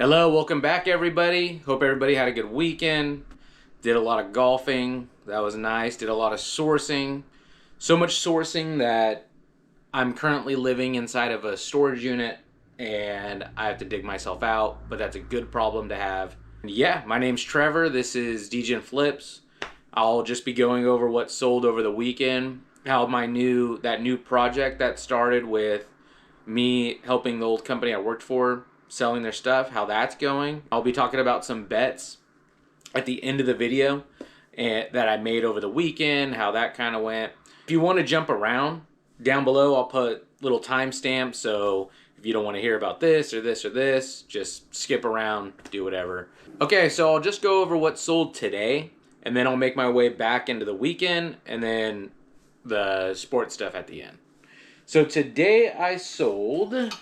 Hello, welcome back everybody. Hope everybody had a good weekend. Did a lot of golfing. That was nice. Did a lot of sourcing. So much sourcing that I'm currently living inside of a storage unit and I have to dig myself out, but that's a good problem to have. Yeah, my name's Trevor. This is DJ Flips. I'll just be going over what sold over the weekend, how that new project that started with me helping the old company I worked for selling their stuff, how that's going. I'll be talking about some bets at the end of the video that I made over the weekend, how that kind of went. If you want to jump around, down below I'll put little timestamps, so if you don't want to hear about this or this or this, just skip around, do whatever. Okay, so I'll just go over what sold today, and then I'll make my way back into the weekend, and then the sports stuff at the end. So today I sold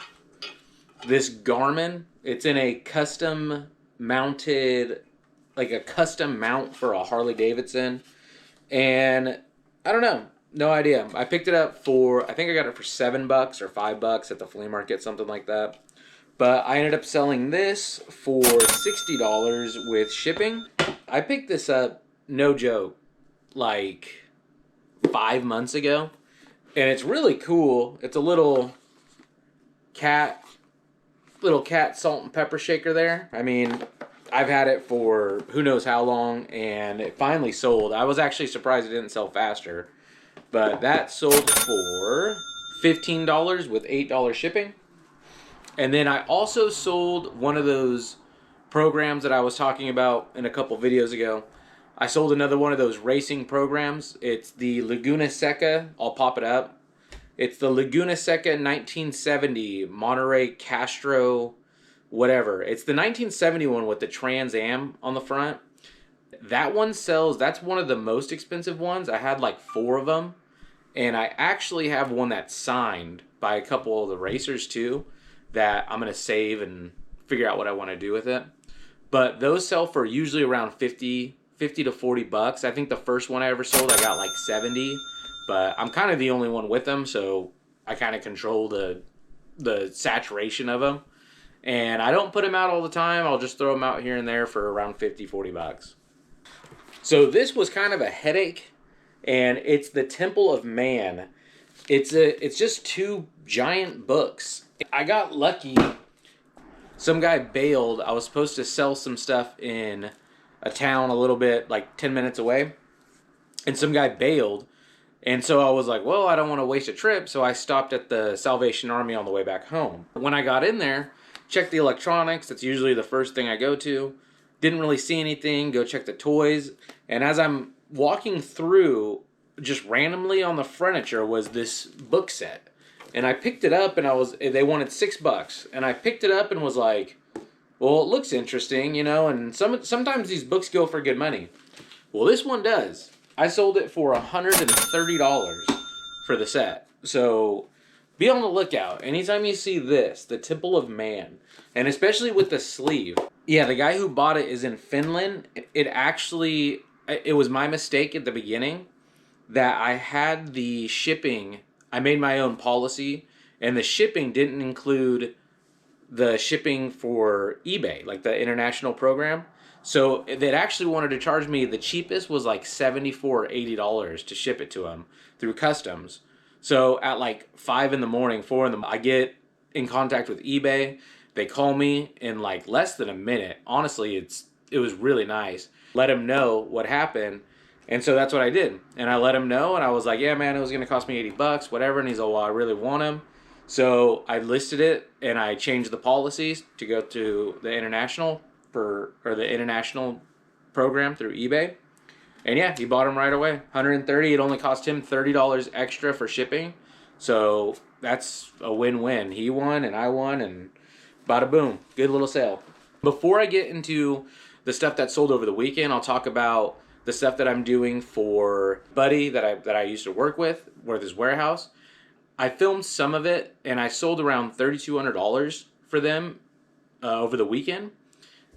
this Garmin. It's in a custom mounted, like a custom mount for a Harley Davidson. And I don't know, no idea. I picked it up for, I think I got it for $7 or $5 at the flea market, something like that. But I ended up selling this for $60 with shipping. I picked this up, no joke, like 5 months ago. And it's really cool. It's a little cat salt and pepper shaker there. I mean, I've had it for who knows how long, and it finally sold. I was actually surprised it didn't sell faster. But that sold for $15 with $8 shipping. And then I also sold one of those programs that I was talking about in a couple videos ago. I sold another one of those racing programs. It's the Laguna Seca. I'll pop it up. It's the Laguna Seca 1970 Monterey Castro whatever. It's the 1970 one with the Trans Am on the front. That one sells. That's one of the most expensive ones. I had like 4 of them. And I actually have one that's signed by a couple of the racers too that I'm going to save and figure out what I want to do with it. But those sell for usually around 50 to $40. I think the first one I ever sold I got like 70. But I'm kind of the only one with them, so I kind of control the saturation of them. And I don't put them out all the time. I'll just throw them out here and there for around 50, $40. So this was kind of a headache, and it's the Temple of Man. It's just 2 giant books. I got lucky. Some guy bailed. I was supposed to sell some stuff in a town a little bit, like 10 minutes away, and some guy bailed. And so I was like, well, I don't want to waste a trip, so I stopped at the Salvation Army on the way back home. When I got in there, checked the electronics. That's usually the first thing I go to. Didn't really see anything. Go check the toys. And as I'm walking through, just randomly on the furniture was this book set. And I picked it up, and they wanted $6. And I picked it up and was like, well, it looks interesting, you know, and sometimes these books go for good money. Well, this one does. I sold it for $130 for the set. So be on the lookout. Anytime you see this, the Temple of Man, and especially with the sleeve. Yeah, the guy who bought it is in Finland. It was my mistake at the beginning that I had the shipping. I made my own policy, and the shipping didn't include the shipping for eBay, like the international program. So they actually wanted to charge me, the cheapest was like $74 or $80 to ship it to them through customs. So at like 5 in the morning, 4 in the morning, I get in contact with eBay. They call me in like less than a minute. Honestly, it was really nice. Let them know what happened. And so that's what I did. And I let him know, and I was like, yeah, man, it was going to cost me $80, whatever. And he's like, well, I really want him. So I listed it, and I changed the policies to go to the international the international program through eBay. And yeah, he bought them right away. $130. It only cost him $30 extra for shipping. So that's a win-win. He won and I won, and bada boom. Good little sale. Before I get into the stuff that sold over the weekend, I'll talk about the stuff that I'm doing for Buddy that I used to work with his Wearhouse. I filmed some of it, and I sold around $3,200 for them over the weekend.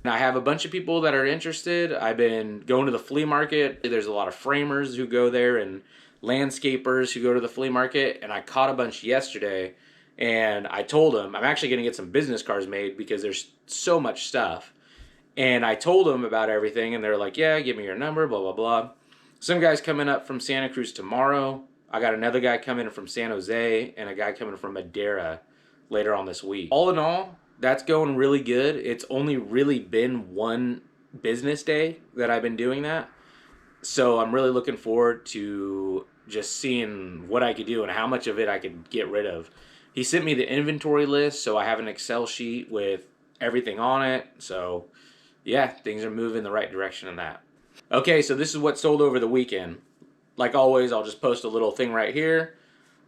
And I have a bunch of people that are interested. I've been going to the flea market. There's a lot of framers who go there and landscapers who go to the flea market. And I caught a bunch yesterday. And I told them I'm actually going to get some business cards made because there's so much stuff. And I told them about everything, and they're like, yeah, give me your number, blah, blah, blah. Some guy's coming up from Santa Cruz tomorrow. I got another guy coming from San Jose and a guy coming from Madera later on this week. All in all, that's going really good. It's only really been one business day that I've been doing that. So I'm really looking forward to just seeing what I could do and how much of it I could get rid of. He sent me the inventory list, so I have an Excel sheet with everything on it. So yeah, things are moving in the right direction in that. Okay, so this is what sold over the weekend. Like always, I'll just post a little thing right here,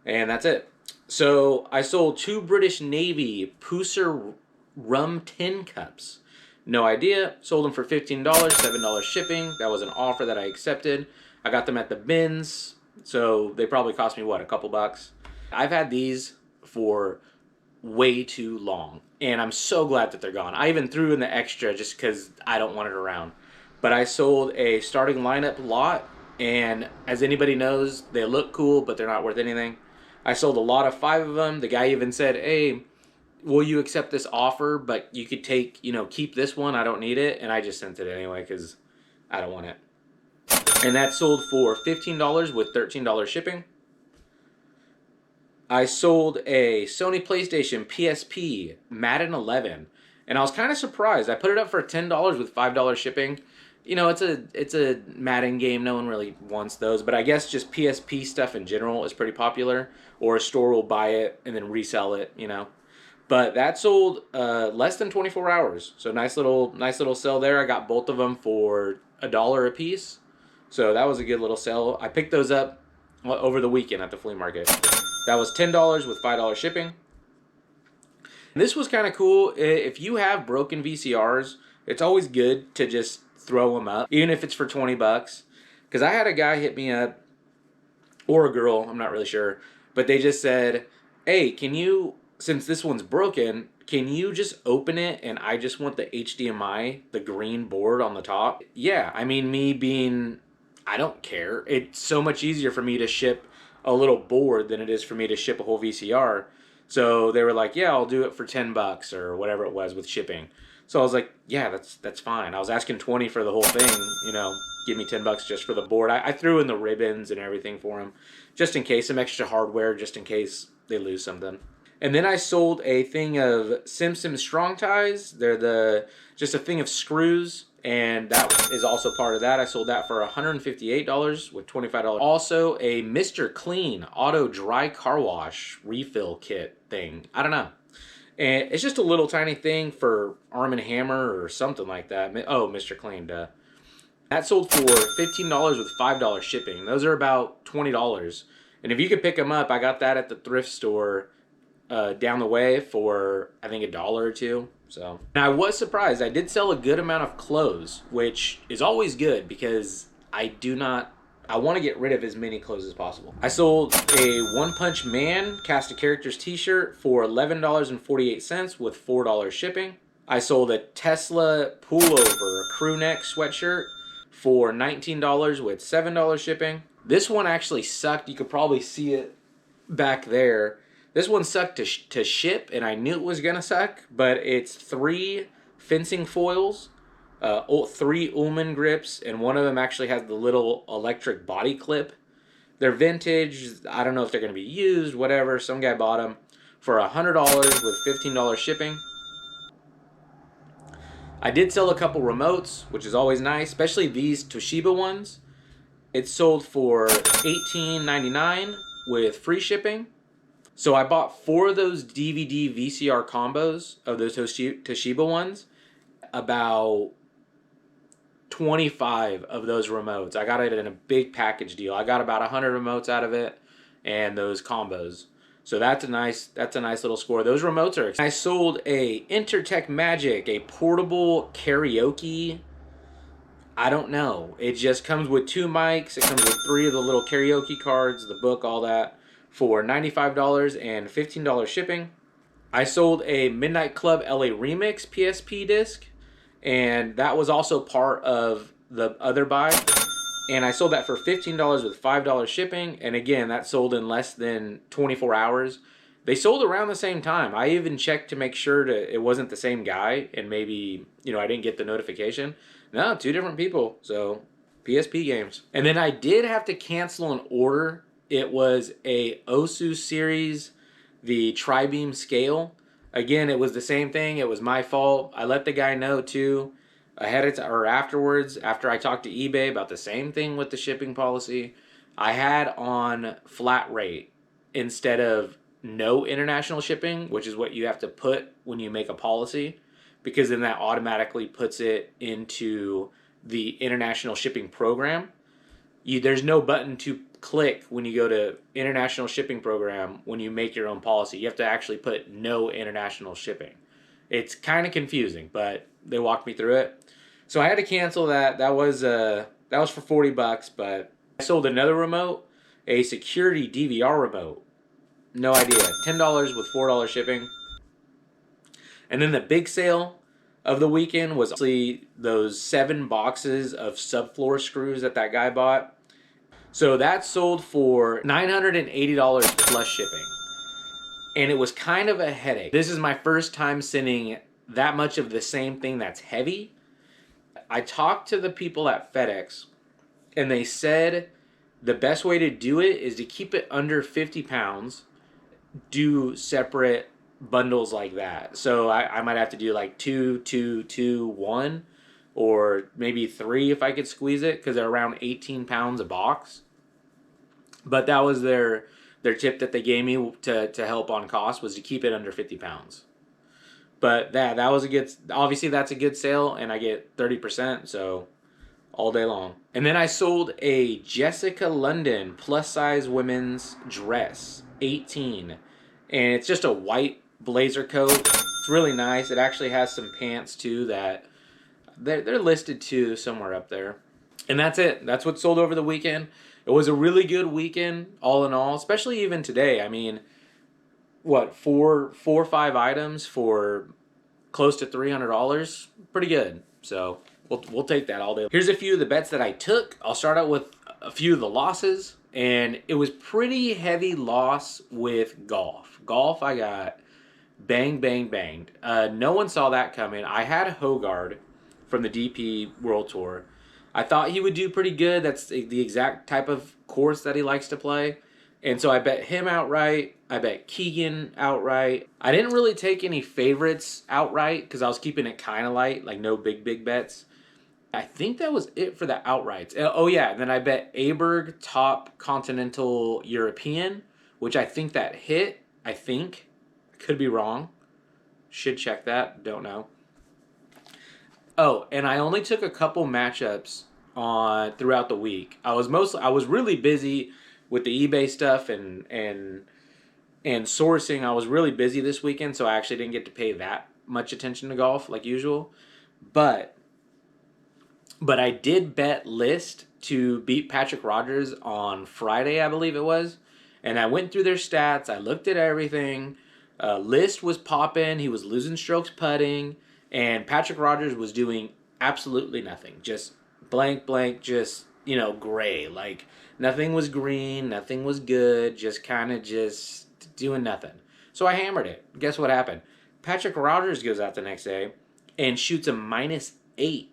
and that's it. So I sold 2 British Navy Pusser rum tin cups. No idea. Sold them for $15, $7 shipping. That was an offer that I accepted. I got them at the bins, so they probably cost me, what, a couple bucks? I've had these for way too long, and I'm so glad that they're gone. I even threw in the extra just because I don't want it around. But I sold a starting lineup lot, and as anybody knows, they look cool, but they're not worth anything. I sold a lot of 5 of them. The guy even said, hey, will you accept this offer, but you could take, keep this one. I don't need it. And I just sent it anyway because I don't want it. And that sold for $15 with $13 shipping. I sold a Sony PlayStation PSP Madden 11, and I was kind of surprised. I put it up for $10 with $5 shipping. It's a Madden game. No one really wants those, but I guess just PSP stuff in general is pretty popular, or a store will buy it and then resell it, But that sold less than 24 hours. So nice little sell there. I got both of them for $1 a piece. So that was a good little sell. I picked those up over the weekend at the flea market. That was $10 with $5 shipping. And this was kind of cool. If you have broken VCRs, it's always good to just throw them up, even if it's for 20 bucks. Because I had a guy hit me up, or a girl, I'm not really sure, but they just said, hey, since this one's broken, can you just open it and I just want the HDMI, the green board on the top? Yeah, I don't care. It's so much easier for me to ship a little board than it is for me to ship a whole VCR. So they were like, yeah, I'll do it for 10 bucks or whatever it was with shipping. So I was like, yeah, that's fine. I was asking 20 for the whole thing, give me 10 bucks just for the board. I threw in the ribbons and everything for them, just in case, some extra hardware, just in case they lose something. And then I sold a thing of Simpson Strong Ties. They're just a thing of screws, and that is also part of that. I sold that for $158 with $25. Also, a Mr. Clean Auto Dry Car Wash refill kit thing. I don't know. And it's just a little tiny thing for Arm & Hammer or something like that. Oh, Mr. Clean, duh. That sold for $15 with $5 shipping. Those are about $20. And if you could pick them up, I got that at the thrift store down the way for, I think, $1 or $2. So, and I was surprised. I did sell a good amount of clothes, which is always good because I want to get rid of as many clothes as possible. I sold a One Punch Man Cast of Characters t-shirt for $11.48 with $4 shipping. I sold a Tesla pullover crew neck sweatshirt for $19 with $7 shipping. This one actually sucked. You could probably see it back there. This one sucked to ship, and I knew it was going to suck, but it's 3 fencing foils, 3 Ullman grips, and one of them actually has the little electric body clip. They're vintage. I don't know if they're going to be used, whatever. Some guy bought them for $100 with $15 shipping. I did sell a couple remotes, which is always nice, especially these Toshiba ones. It sold for $18.99 with free shipping. So I bought 4 of those DVD VCR combos of those Toshiba ones. About 25 of those remotes. I got it in a big package deal. I got about 100 remotes out of it and those combos. So that's a nice little score. Those remotes are. I sold a Intertech Magic, a portable karaoke. I don't know. It just comes with 2 mics. It comes with 3 of the little karaoke cards, the book, all that, for $95 and $15 shipping. I sold a Midnight Club LA Remix PSP disc, and that was also part of the other buy. And I sold that for $15 with $5 shipping. And again, that sold in less than 24 hours. They sold around the same time. I even checked to make sure it wasn't the same guy, and maybe, I didn't get the notification. No, two different people. So, PSP games. And then I did have to cancel an order. It was a Osu series, the Tri-Beam scale. Again, it was the same thing. It was my fault. I let the guy know too, or afterwards, after I talked to eBay about the same thing with the shipping policy. I had on flat rate instead of no international shipping, which is what you have to put when you make a policy, because then that automatically puts it into the international shipping program. There's no button to click when you go to international shipping program when you make your own policy. You have to actually put no international shipping. It's kind of confusing, but they walked me through it. So I had to cancel that. That was for $40, but I sold another remote, a security DVR remote. No idea. $10 with $4 shipping. And then the big sale of the weekend was actually those 7 boxes of subfloor screws that guy bought. So that sold for $980 plus shipping. And it was kind of a headache. This is my first time sending that much of the same thing that's heavy. I talked to the people at FedEx, and they said the best way to do it is to keep it under 50 pounds, do separate bundles like that. So I might have to do like 2, 2, 2, 1, or maybe 3 if I could squeeze it, because they're around 18 pounds a box. But that was their tip that they gave me to help on cost, was to keep it under 50 pounds. But that was obviously that's a good sale, and I get 30%, so all day long. And then I sold a Jessica London plus size women's dress, 18. And it's just a white blazer coat. It's really nice. It actually has some pants too that they're listed too somewhere up there. And that's it. That's what sold over the weekend. It was a really good weekend all in all, especially even today. I mean, what, 4 or 5 items for close to $300? Pretty good. So we'll take that all day. Here's a few of the bets that I took. I'll start out with a few of the losses, and it was pretty heavy loss with golf. Golf, I got banged. No one saw that coming. I had Hogard from the DP World Tour. I thought he would do pretty good. That's the exact type of course that he likes to play. And so I bet him outright. I bet Keegan outright. I didn't really take any favorites outright because I was keeping it kind of light, like no big bets. I think that was it for the outrights. Oh yeah, and then I bet Aberg top continental European, which I think that hit. I think. Could be wrong. Should check that. Don't know. Oh, and I only took a couple matchups throughout the week. I was really busy with the eBay stuff and sourcing. I was really busy this weekend, so I actually didn't get to pay that much attention to golf like usual. But I did bet List to beat Patrick Rodgers on Friday, I believe it was. And I went through their stats. I looked at everything. List was popping. He was losing strokes putting. And Patrick Rodgers was doing absolutely nothing. Just blank, just, gray. Like, nothing was green. Nothing was good. Just kind of just doing nothing. So I hammered it. Guess what happened? Patrick Rodgers goes out the next day and shoots a -8.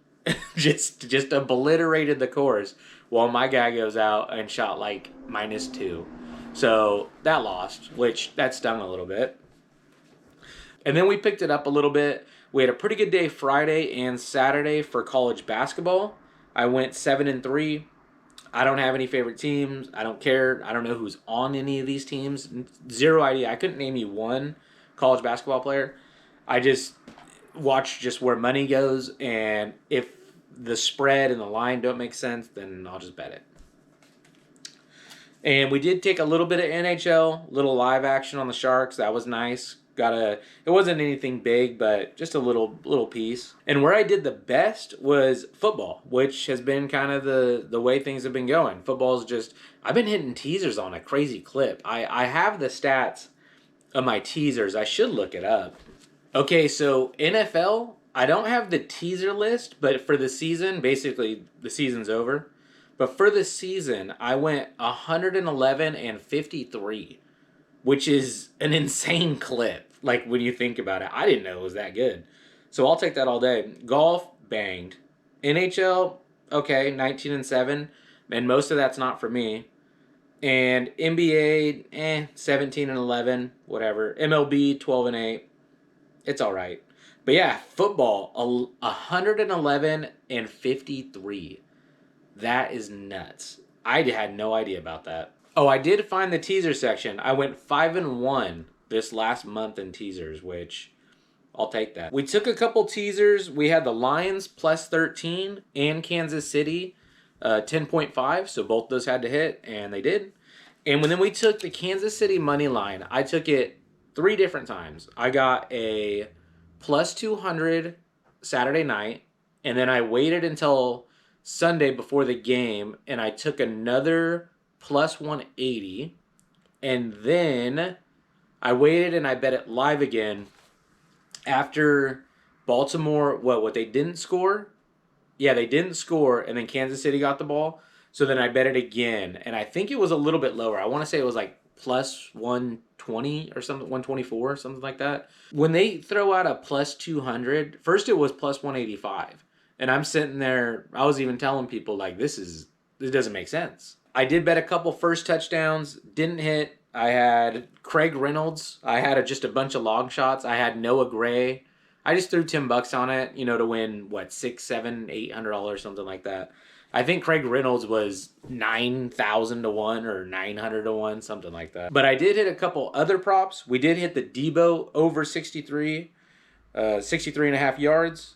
just obliterated the course, while my guy goes out and shot like -2. So that lost, which that stung a little bit. And then we picked it up a little bit. We had a pretty good day Friday and Saturday for college basketball. I went 7-3. I don't have any favorite teams. I don't care. I don't know who's on any of these teams. Zero idea. I couldn't name you one college basketball player. I just watch just where money goes, and if the spread and the line don't make sense, then I'll just bet it. And we did take a little bit of NHL, little live action on the Sharks. That was nice. It wasn't anything big, but just a little piece. And where I did the best was football, which has been kind of the way things have been going. Football's just, I've been hitting teasers on a crazy clip. I have the stats of my teasers. I should look it up. Okay, so NFL, I don't have the teaser list, but for the season, basically the season's over. But for the season, I went 111-53, which is an insane clip. Like, when you think about it, I didn't know it was that good. So I'll take that all day. Golf, banged. NHL, okay, 19-7, and most of that's not for me. And NBA, 17-11, whatever. MLB, 12-8. It's all right. But yeah, football, 111-53. That is nuts. I had no idea about that. Oh, I did find the teaser section. I went 5-1 this last month in teasers, which I'll take that. We took a couple teasers. We had the Lions plus 13 and Kansas City 10.5. So both those had to hit, and they did. And then we took the Kansas City money line. I took it 3 different times. I got a plus 200 Saturday night, and then I waited until Sunday before the game, and I took another plus 180, and then I waited and I bet it live again after Baltimore. What they didn't score? Yeah, they didn't score, and then Kansas City got the ball. So then I bet it again, and I think it was a little bit lower. I want to say it was like plus 120 or something, 124, something like that. When they throw out a plus 200, first it was plus 185. And I'm sitting there, I was even telling people, like, this doesn't make sense. I did bet a couple first touchdowns, didn't hit. I had Craig Reynolds. I had just a bunch of long shots. I had Noah Gray. I just threw $10 on it, to win, $600, $700, $800, something like that. I think Craig Reynolds was 9,000 to 1 or 900 to 1, something like that. But I did hit a couple other props. We did hit the Debo over 63 and a half yards.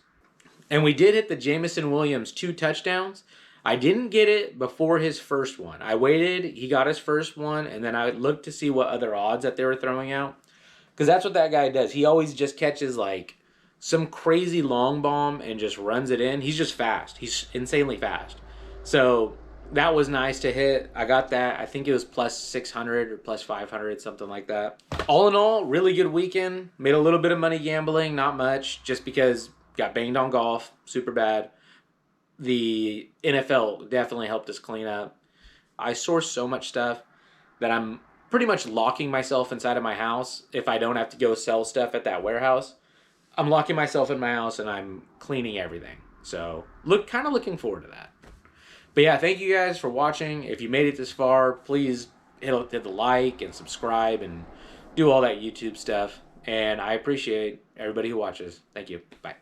And we did hit the Jameson Williams 2 touchdowns. I didn't get it before his first one. I waited. He got his first one, and then I looked to see what other odds that they were throwing out. Because that's what that guy does. He always just catches, like, some crazy long bomb and just runs it in. He's just fast. He's insanely fast. So that was nice to hit. I got that. I think it was plus 600 or plus 500, something like that. All in all, really good weekend. Made a little bit of money gambling, not much, just because got banged on golf, super bad. The NFL definitely helped us clean up. I source so much stuff that I'm pretty much locking myself inside of my house if I don't have to go sell stuff at that warehouse. I'm locking myself in my house and I'm cleaning everything. So kind of looking forward to that. But yeah, thank you guys for watching. If you made it this far, please hit the like and subscribe and do all that YouTube stuff. And I appreciate everybody who watches. Thank you. Bye.